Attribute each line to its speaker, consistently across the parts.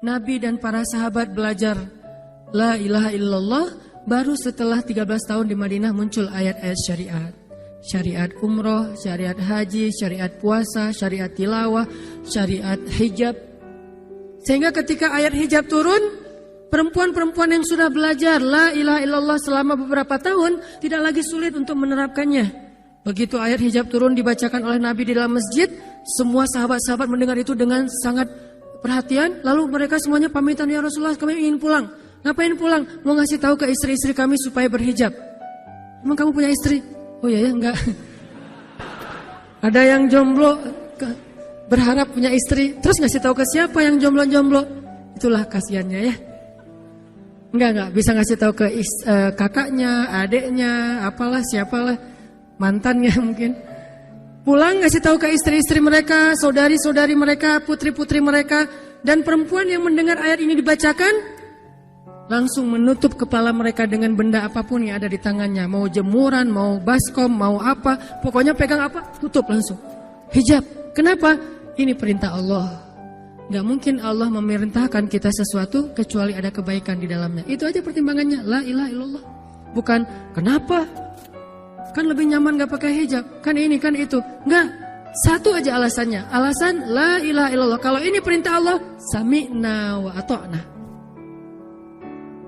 Speaker 1: Nabi dan para sahabat belajar la ilaha illallah, baru setelah 13 tahun di Madinah muncul ayat-ayat syariat. Syariat umroh, syariat haji, syariat puasa, syariat tilawah, syariat hijab. Sehingga ketika ayat hijab turun, perempuan-perempuan yang sudah belajar la ilaha illallah selama beberapa tahun tidak lagi sulit untuk menerapkannya. Begitu ayat hijab turun dibacakan oleh Nabi di dalam masjid, semua sahabat-sahabat mendengar itu dengan sangat perhatian. Lalu mereka semuanya pamitan, ya Rasulullah kami ingin pulang. Ngapain pulang? Mau ngasih tahu ke istri-istri kami supaya berhijab. Emang kamu punya istri? Oh iya ya, enggak. Ada yang jomblo berharap punya istri, terus ngasih tahu ke siapa yang jomblo-jomblo? Itulah kasihannya ya. Enggak, bisa ngasih tahu ke kakaknya, adeknya, apalah, siapalah, mantannya mungkin. Pulang ngasih tahu ke istri-istri mereka, saudari-saudari mereka, putri-putri mereka. Dan perempuan yang mendengar ayat ini dibacakan langsung menutup kepala mereka dengan benda apapun yang ada di tangannya. Mau jemuran, mau baskom, mau apa. Pokoknya pegang apa, tutup langsung. Hijab. Kenapa? Ini perintah Allah. Gak mungkin Allah memerintahkan kita sesuatu kecuali ada kebaikan di dalamnya. Itu aja pertimbangannya. La ilaha illallah. Bukan kenapa? Kan lebih nyaman gak pakai hijab. Kan ini, kan itu. Enggak. Satu aja alasannya. Alasan la ilaha illallah. Kalau ini perintah Allah, sami'na wa ata'na.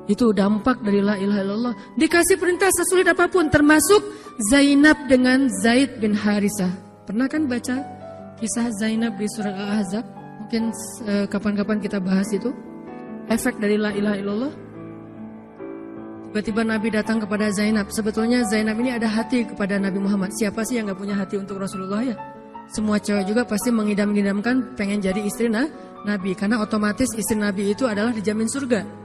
Speaker 1: Itu dampak dari la ilaha illallah. Dikasih perintah sesulit apapun, termasuk Zainab dengan Zaid bin Harisah. Pernah kan baca kisah Zainab di surat Al-Ahzab? Mungkin kapan-kapan kita bahas itu. Efek dari la ilaha illallah. Tiba-tiba Nabi datang kepada Zainab. Sebetulnya Zainab ini ada hati kepada Nabi Muhammad. Siapa sih yang gak punya hati untuk Rasulullah ya? Semua cewek juga pasti mengidam-idamkan pengen jadi istri Nabi. Karena otomatis istri Nabi itu adalah dijamin surga.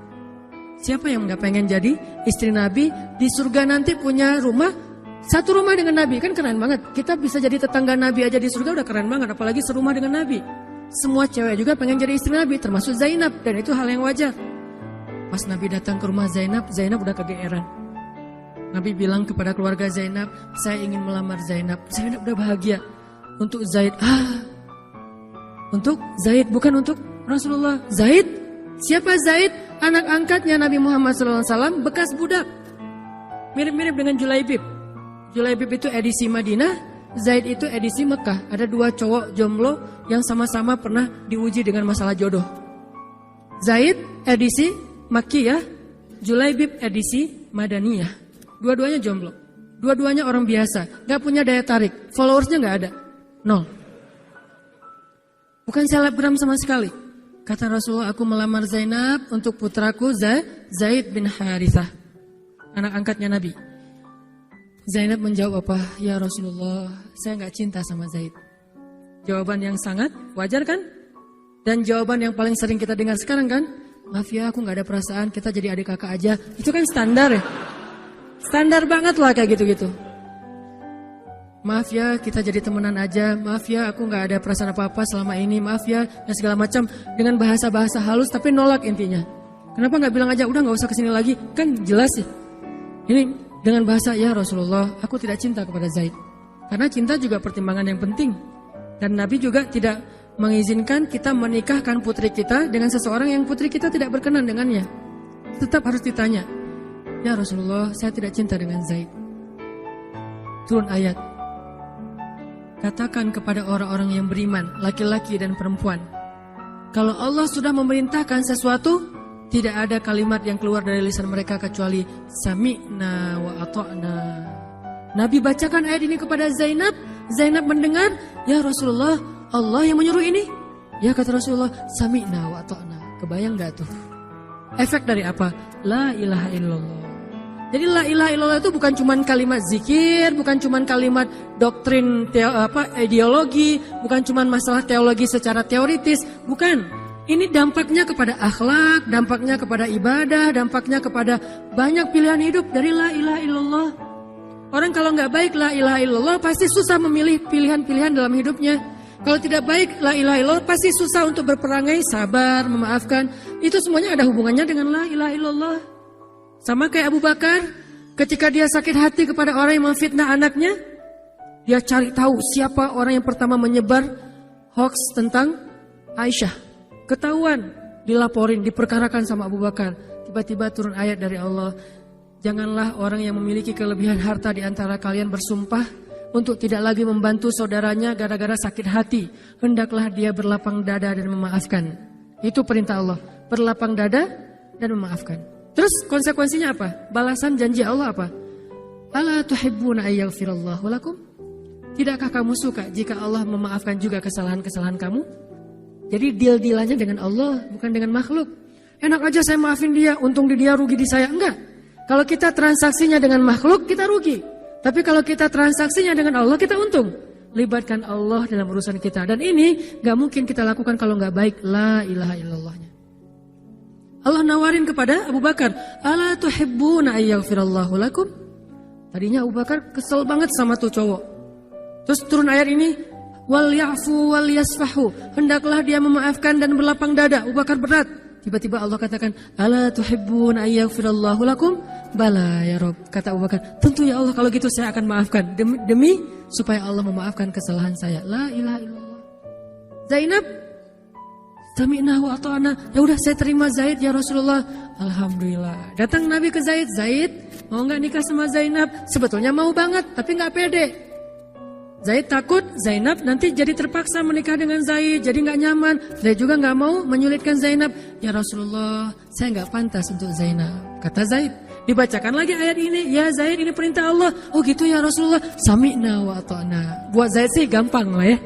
Speaker 1: Siapa yang gak pengen jadi istri Nabi? Di surga nanti punya rumah, satu rumah dengan Nabi. Kan keren banget. Kita bisa jadi tetangga Nabi aja di surga udah keren banget. Apalagi serumah dengan Nabi. Semua cewek juga pengen jadi istri Nabi, termasuk Zainab. Dan itu hal yang wajar. Pas Nabi datang ke rumah Zainab, Zainab udah kegeeran. Nabi bilang kepada keluarga Zainab, saya ingin melamar Zainab. Zainab udah bahagia. Untuk Zaid, untuk Zaid, bukan untuk Rasulullah. Zaid? Siapa Zaid? Anak angkatnya Nabi Muhammad SAW, bekas budak. Mirip-mirip dengan Julaibib. Julaibib itu edisi Madinah, Zaid itu edisi Mekah. Ada dua cowok jomblo yang sama-sama pernah diuji dengan masalah jodoh. Zaid edisi Makkiyah, Julaibib edisi Madaniyah. Dua-duanya jomblo. Dua-duanya orang biasa, gak punya daya tarik. Followersnya gak ada, 0. Bukan selebgram sama sekali. Kata Rasulullah, aku melamar Zainab untuk putraku Zaid bin Harithah, anak angkatnya Nabi. Zainab menjawab apa? Ya Rasulullah, saya gak cinta sama Zaid. Jawaban yang sangat wajar kan? Dan jawaban yang paling sering kita dengar sekarang kan? Maaf ya, aku gak ada perasaan, kita jadi adik kakak aja. Itu kan standar ya? Standar banget lah kayak gitu-gitu. Maaf ya, kita jadi temenan aja. Maaf ya, aku gak ada perasaan apa-apa selama ini. Maaf ya, dan segala macam. Dengan bahasa-bahasa halus tapi nolak intinya. Kenapa gak bilang aja, udah gak usah kesini lagi. Kan jelas ya. Ini dengan bahasa, ya Rasulullah, aku tidak cinta kepada Zaid. Karena cinta juga pertimbangan yang penting. Dan Nabi juga tidak mengizinkan kita menikahkan putri kita dengan seseorang yang putri kita tidak berkenan dengannya. Tetap harus ditanya, ya Rasulullah, saya tidak cinta dengan Zaid. Turun ayat. Katakan kepada orang-orang yang beriman, laki-laki dan perempuan, kalau Allah sudah memerintahkan sesuatu, tidak ada kalimat yang keluar dari lisan mereka kecuali sami'na wa ata'na. Nabi bacakan ayat ini kepada Zainab. Zainab mendengar, ya Rasulullah, Allah yang menyuruh ini. Ya kata Rasulullah, sami'na wa ata'na. Kebayang gak tuh? Efek dari apa? La ilaha illallah. Jadi la ilaha illallah itu bukan cuma kalimat zikir, bukan cuma kalimat doktrin ideologi, bukan cuma masalah teologi secara teoritis, bukan. Ini dampaknya kepada akhlak, dampaknya kepada ibadah, dampaknya kepada banyak pilihan hidup dari la ilaha illallah. Orang kalau nggak baik la ilaha illallah pasti susah memilih pilihan-pilihan dalam hidupnya. Kalau tidak baik la ilaha illallah pasti susah untuk berperangai, sabar, memaafkan. Itu semuanya ada hubungannya dengan la ilaha illallah. Sama kayak Abu Bakar, ketika dia sakit hati kepada orang yang memfitnah anaknya, dia cari tahu siapa orang yang pertama menyebar hoax tentang Aisyah. Ketahuan, dilaporin, diperkarakan sama Abu Bakar. Tiba-tiba turun ayat dari Allah. Janganlah orang yang memiliki kelebihan harta di antara kalian bersumpah untuk tidak lagi membantu saudaranya gara-gara sakit hati. Hendaklah dia berlapang dada dan memaafkan. Itu perintah Allah. Berlapang dada dan memaafkan. Terus konsekuensinya apa? Balasan janji Allah apa? Ala tuhibbuna ayyaghfirallahu lakum? Tidakkah kamu suka jika Allah memaafkan juga kesalahan-kesalahan kamu? Jadi deal-dealannya dengan Allah, bukan dengan makhluk. Enak aja saya maafin dia, untung di dia, rugi di saya. Enggak. Kalau kita transaksinya dengan makhluk, kita rugi. Tapi kalau kita transaksinya dengan Allah, kita untung. Libatkan Allah dalam urusan kita. Dan ini gak mungkin kita lakukan kalau gak baik. La ilaha illallahnya. Allah nawarin kepada Abu Bakar. Ala tuhibbuna ayyaghfirallahu lakum? Tadinya Abu Bakar kesel banget sama tuh cowok. Terus turun ayat ini. Wal ya'fu wal yasfahu. Hendaklah dia memaafkan dan berlapang dada. Abu Bakar berat. Tiba-tiba Allah katakan, ala tuhibbuna ayyaghfirallahu lakum? Bala ya Rob. Kata Abu Bakar, tentu ya Allah kalau gitu saya akan maafkan. Demi supaya Allah memaafkan kesalahan saya. La ilaha illallah. Zainab, sami'na wa ata'na. Ya udah saya terima Zaid ya Rasulullah. Alhamdulillah. Datang Nabi ke Zaid. Zaid, mau gak nikah sama Zainab? Sebetulnya mau banget, tapi gak pede. Zaid takut Zainab nanti jadi terpaksa menikah dengan Zaid, jadi gak nyaman. Zaid juga gak mau menyulitkan Zainab. Ya Rasulullah, saya gak pantas untuk Zainab. Kata Zaid. Dibacakan lagi ayat ini. Ya Zaid, ini perintah Allah. Oh gitu ya Rasulullah. Sami'na wa ata'na. Buat Zaid sih gampang lah ya.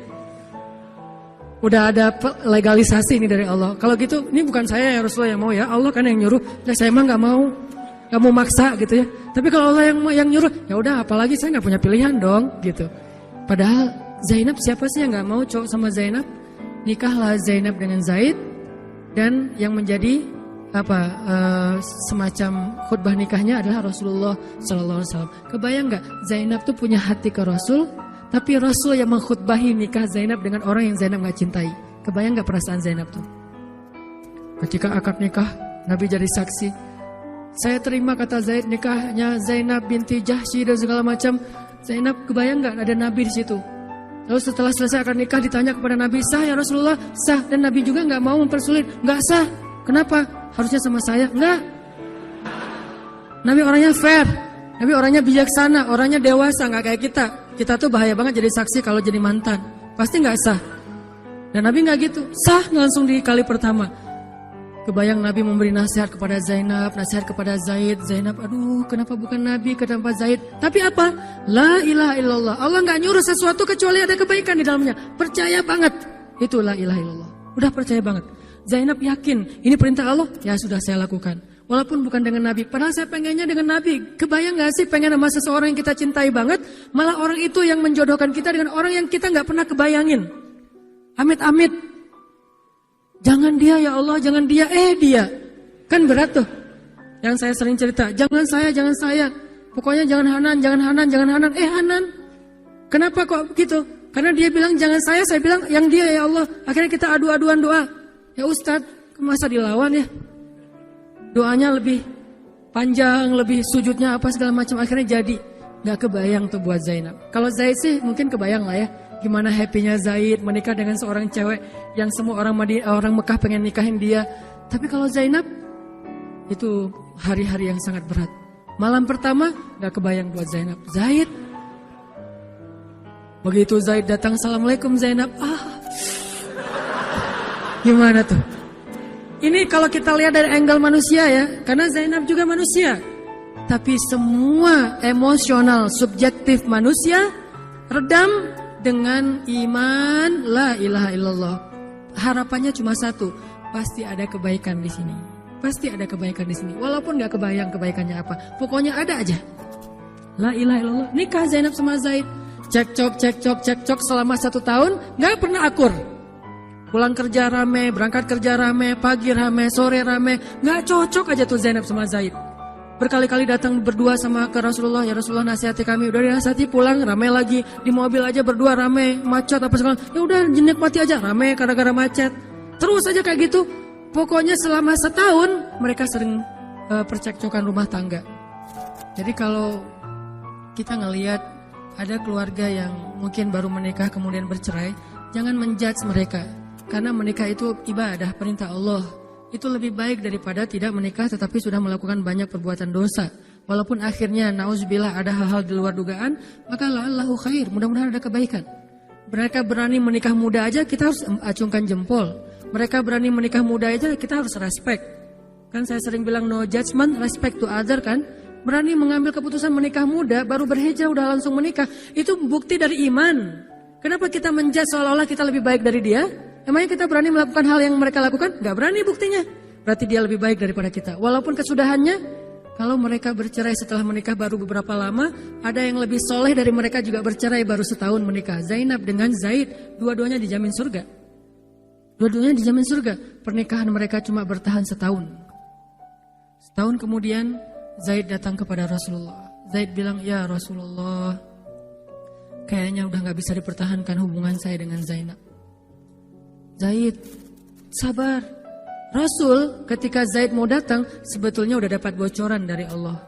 Speaker 1: Udah ada legalisasi ini dari Allah. Kalau gitu, ini bukan saya ya Rasulullah yang mau ya. Allah kan yang nyuruh. Ya, saya emang gak mau maksa gitu ya. Tapi kalau Allah yang nyuruh, ya udah apalagi saya gak punya pilihan dong gitu. Padahal Zainab siapa sih yang gak mau cowok sama Zainab? Nikahlah Zainab dengan Zaid. Dan yang menjadi semacam khutbah nikahnya adalah Rasulullah SAW. Kebayang gak Zainab tuh punya hati ke Rasul, tapi Rasul yang mengkhutbahi nikah Zainab dengan orang yang Zainab gak cintai. Kebayang gak perasaan Zainab tuh? Ketika akad nikah, Nabi jadi saksi. Saya terima kata Zaid nikahnya Zainab binti Jahsy dan segala macam. Zainab kebayang gak ada Nabi di situ? Lalu setelah selesai akad nikah ditanya kepada Nabi, sah ya Rasulullah? Sah. Dan Nabi juga gak mau mempersulit. Gak sah. Kenapa? Harusnya sama saya. Enggak. Nabi orangnya fair. Nabi orangnya bijaksana. Orangnya dewasa. Gak kayak kita. Kita tuh bahaya banget jadi saksi kalau jadi mantan. Pasti gak sah. Dan Nabi gak gitu. Sah langsung di kali pertama. Kebayang Nabi memberi nasihat kepada Zainab, nasihat kepada Zaid. Zainab, aduh kenapa bukan Nabi, kenapa Zaid? Tapi apa? La ilaha illallah. Allah gak nyuruh sesuatu kecuali ada kebaikan di dalamnya. Percaya banget. Itu la ilaha illallah. Udah percaya banget. Zainab yakin, ini perintah Allah, ya sudah saya lakukan. Walaupun bukan dengan Nabi, padahal saya pengennya dengan Nabi. Kebayang gak sih pengen sama seseorang yang kita cintai banget, malah orang itu yang menjodohkan kita dengan orang yang kita gak pernah kebayangin. Amit-amit. Jangan dia ya Allah, jangan dia, dia. Kan berat tuh. Yang saya sering cerita, jangan saya. Pokoknya jangan Hanan. Hanan. Kenapa kok begitu? Karena dia bilang jangan saya bilang yang dia ya Allah. Akhirnya kita adu-aduan doa. Ya Ustadz, masa dilawan ya? Doanya lebih panjang, lebih sujudnya apa segala macam. Akhirnya jadi. Gak kebayang tuh buat Zainab. Kalau Zaid sih mungkin kebayang lah ya. Gimana happy-nya Zaid menikah dengan seorang cewek yang semua orang Mekah pengen nikahin dia. Tapi kalau Zainab, itu hari-hari yang sangat berat. Malam pertama gak kebayang buat Zainab. Zaid. Begitu Zaid datang, Assalamualaikum Zainab. Gimana tuh? Ini kalau kita lihat dari angle manusia ya. Karena Zainab juga manusia. Tapi semua emosional subjektif manusia redam dengan iman la ilaha illallah. Harapannya cuma satu, pasti ada kebaikan di sini. Pasti ada kebaikan di sini. Walaupun gak kebayang kebaikannya apa, pokoknya ada aja. La ilaha illallah. Nikah Zainab sama Zaid. Cekcok selama 1 tahun, gak pernah akur. Pulang kerja rame, berangkat kerja rame, pagi rame, sore rame. Gak cocok aja tuh Zainab sama Zaid. Berkali-kali datang berdua sama ke Rasulullah. Ya Rasulullah nasihati kami. Udah dinasihati pulang rame lagi. Di mobil aja berdua rame. Macet apa segala. Ya udah nikmati aja rame gara-gara macet. Terus aja kayak gitu. Pokoknya selama 1 tahun mereka sering percekcokan rumah tangga. Jadi kalau kita ngelihat ada keluarga yang mungkin baru menikah kemudian bercerai. Jangan menjudge mereka. Karena menikah itu ibadah perintah Allah. Itu lebih baik daripada tidak menikah tetapi sudah melakukan banyak perbuatan dosa. Walaupun akhirnya nauzubillah ada hal-hal di luar dugaan, maka la'allahu khair, mudah-mudahan ada kebaikan. Mereka berani menikah muda aja kita harus acungkan jempol. Mereka berani menikah muda aja kita harus respect. Kan saya sering bilang no judgment, respect to other kan. Berani mengambil keputusan menikah muda, baru berhijrah udah langsung menikah. Itu bukti dari iman. Kenapa kita menjudge seolah-olah kita lebih baik dari dia? Emangnya kita berani melakukan hal yang mereka lakukan? Gak berani buktinya. Berarti dia lebih baik daripada kita. Walaupun kesudahannya, kalau mereka bercerai setelah menikah baru beberapa lama, ada yang lebih soleh dari mereka juga bercerai baru setahun menikah. Zainab dengan Zaid, dua-duanya dijamin surga. Dua-duanya dijamin surga. Pernikahan mereka cuma bertahan setahun. Setahun kemudian, Zaid datang kepada Rasulullah. Zaid bilang, ya Rasulullah, kayaknya udah gak bisa dipertahankan hubungan saya dengan Zainab. Zaid, sabar. Rasul ketika Zaid mau datang sebetulnya udah dapat bocoran dari Allah.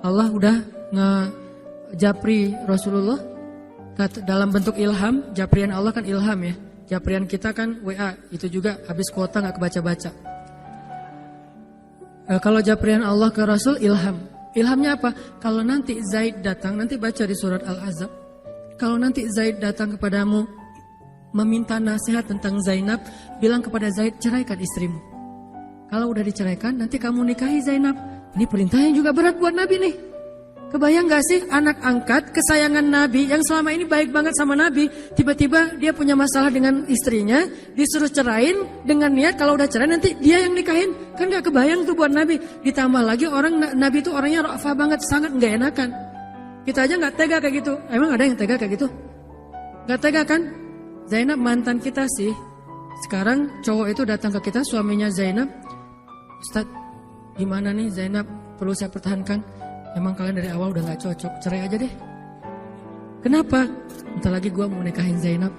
Speaker 1: Allah udah ngejapri Rasulullah dalam bentuk ilham. Japrian Allah kan ilham ya. Japrian kita kan WA, itu juga habis kuota gak kebaca-baca. Kalau japrian Allah ke Rasul ilham. Ilhamnya apa? Kalau nanti Zaid datang, nanti baca di surat Al-Ahzab. Kalau nanti Zaid datang kepadamu meminta nasihat tentang Zainab, bilang kepada Zaid, ceraikan istrimu. Kalau udah diceraikan, nanti kamu nikahi Zainab. Ini perintahnya juga berat buat Nabi nih. Kebayang gak sih anak angkat kesayangan Nabi yang selama ini baik banget sama Nabi, tiba-tiba dia punya masalah dengan istrinya, disuruh cerain dengan niat kalau udah cerai nanti dia yang nikahin. Kan gak kebayang tuh buat Nabi. Ditambah lagi Nabi itu orangnya ra'fah banget, sangat gak enakan. Kita aja gak tega kayak gitu. Emang ada yang tega kayak gitu? Gak tega kan? Zainab mantan kita sih. Sekarang cowok itu datang ke kita, suaminya Zainab. Ustaz, gimana nih Zainab, perlu saya pertahankan? Emang kalian dari awal udah gak cocok, cerai aja deh. Kenapa? Bentar lagi gue mau nikahin Zainab.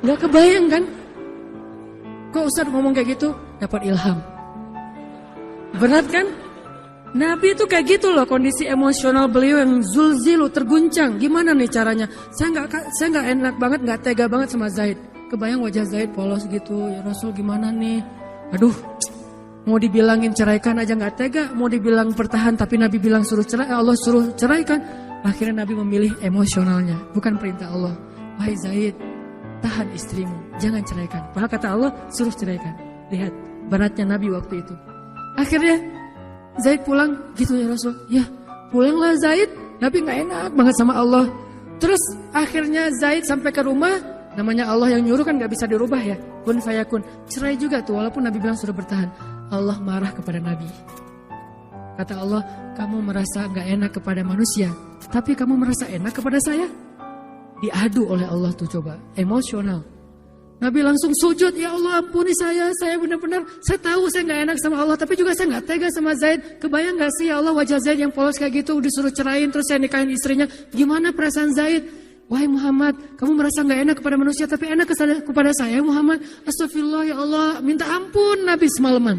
Speaker 1: Gak kebayang kan? Kok Ustaz ngomong kayak gitu? Dapat ilham. Berat kan? Nabi itu kayak gitu loh, kondisi emosional beliau yang zulzilu, terguncang. Gimana nih caranya? Saya nggak enak banget, nggak tega banget sama Zaid. Kebayang wajah Zaid polos gitu. Ya Rasul gimana nih? Aduh, mau dibilangin ceraikan aja nggak tega. Mau dibilang pertahan tapi Nabi bilang suruh cerai, Allah suruh ceraikan. Akhirnya Nabi memilih emosionalnya, bukan perintah Allah. Wahai Zaid, tahan istrimu, jangan ceraikan. Padahal kata Allah suruh ceraikan. Lihat beratnya Nabi waktu itu. Akhirnya Zaid pulang, gitu ya Rasul. Ya pulanglah Zaid, Nabi gak enak banget sama Allah. Terus akhirnya Zaid sampai ke rumah, namanya Allah yang nyuruh kan gak bisa dirubah ya. Kun fayakun, cerai juga tuh walaupun Nabi bilang sudah bertahan. Allah marah kepada Nabi. Kata Allah, kamu merasa gak enak kepada manusia, tapi kamu merasa enak kepada saya. Diadu oleh Allah tuh coba, emosional. Nabi langsung sujud, ya Allah ampuni saya benar-benar, saya tahu saya gak enak sama Allah, tapi juga saya gak tega sama Zaid. Kebayang gak sih ya Allah wajah Zaid yang polos kayak gitu, disuruh cerain terus saya nikahin istrinya. Gimana perasaan Zaid? Wahai Muhammad, kamu merasa gak enak kepada manusia tapi enak kepada saya Muhammad. Astagfirullah ya Allah, minta ampun Nabi semalaman.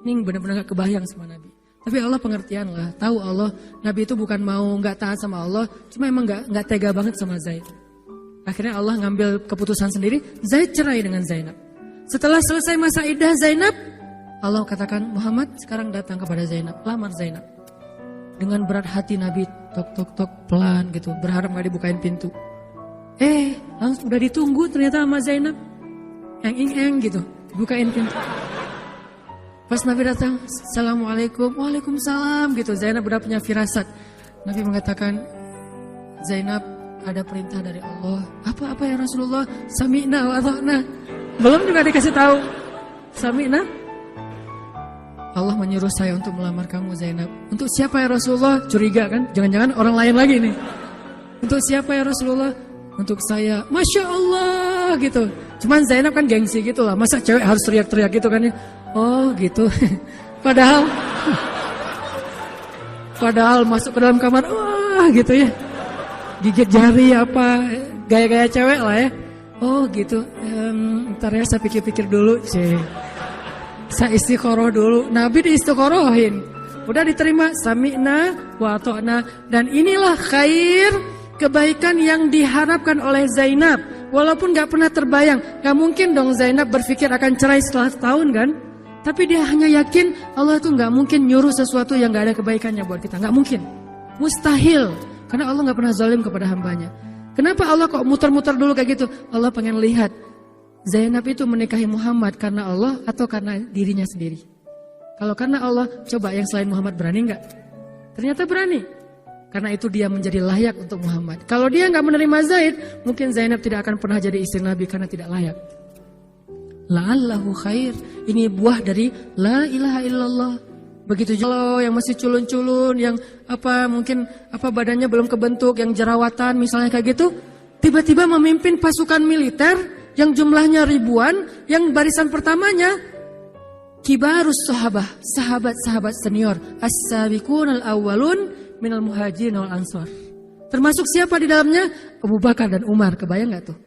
Speaker 1: Ini benar-benar gak kebayang sama Nabi. Tapi Allah pengertian lah, tahu Allah Nabi itu bukan mau gak taat sama Allah, cuma emang gak tega banget sama Zaid. Akhirnya Allah ngambil keputusan sendiri, Zaid cerai dengan Zainab. Setelah selesai masa iddah Zainab, Allah katakan, Muhammad sekarang datang kepada Zainab, lamar Zainab. Dengan berat hati Nabi, tok pelan gitu, berharap gak dibukain pintu. Langsung udah ditunggu ternyata sama Zainab. Eng gitu, bukain pintu. Pas Nabi datang, Assalamualaikum, Waalaikumsalam gitu. Zainab udah punya firasat. Nabi mengatakan, Zainab, ada perintah dari Allah. Apa ya Rasulullah? Sami'na wa ata'na. Belum juga dikasih tahu. Sami'na. Allah menyuruh saya untuk melamar kamu Zainab. Untuk siapa ya Rasulullah? Curiga kan? Jangan-jangan orang lain lagi nih. Untuk siapa ya Rasulullah? Untuk saya. Masya Allah gitu. Cuman Zainab kan gengsi gitu lah. Masa cewek harus teriak-teriak gitu kan ya? Oh gitu. Padahal masuk ke dalam kamar. Wah gitu ya. Gigit jari apa, gaya-gaya cewek lah ya. Oh gitu, ntar ya saya pikir-pikir dulu sih. Saya istiqoroh dulu, Nabi diistiqorohin. Udah diterima, sami'na wa ata'na. Dan inilah khair, kebaikan yang diharapkan oleh Zainab. Walaupun gak pernah terbayang, gak mungkin dong Zainab berpikir akan cerai setelah setahun kan. Tapi dia hanya yakin Allah tuh gak mungkin nyuruh sesuatu yang gak ada kebaikannya buat kita. Gak mungkin. Mustahil. Karena Allah gak pernah zalim kepada hambanya. Kenapa Allah kok muter-muter dulu kayak gitu? Allah pengen lihat Zainab itu menikahi Muhammad karena Allah atau karena dirinya sendiri. Kalau karena Allah, coba yang selain Muhammad berani gak? Ternyata berani. Karena itu dia menjadi layak untuk Muhammad. Kalau dia gak menerima Zaid, mungkin Zainab tidak akan pernah jadi istri Nabi karena tidak layak. La'allahu khair. Ini buah dari la ilaha illallah. Begitu juga yang masih culun-culun, yang mungkin badannya belum kebentuk, yang jerawatan misalnya kayak gitu, tiba-tiba memimpin pasukan militer yang jumlahnya ribuan, yang barisan pertamanya kibarus sahabah, sahabat-sahabat senior, as-sabiqun al-awwalun minal muhajirin wal ansor. Termasuk siapa di dalamnya? Abu Bakar dan Umar. Kebayang gak tuh?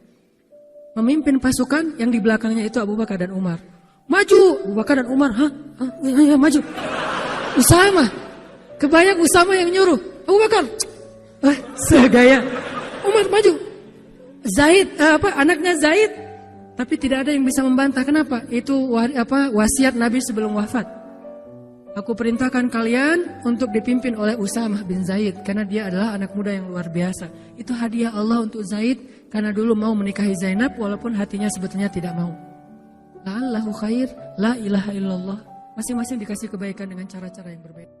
Speaker 1: Memimpin pasukan yang di belakangnya itu Abu Bakar dan Umar. Maju! Abu Bakar dan Umar. Ya, maju. Usama. Kebayang Usama yang nyuruh. Abu Bakar. Segaya. Umar maju. Zaid, anaknya Zaid. Tapi tidak ada yang bisa membantah. Kenapa? Itu wasiat Nabi sebelum wafat. Aku perintahkan kalian untuk dipimpin oleh Usamah bin Zaid. Karena dia adalah anak muda yang luar biasa. Itu hadiah Allah untuk Zaid. Karena dulu mau menikahi Zainab walaupun hatinya sebetulnya tidak mau. La'allahu khair, la ilaha illallah. Masing-masing dikasih kebaikan dengan cara-cara yang berbeda.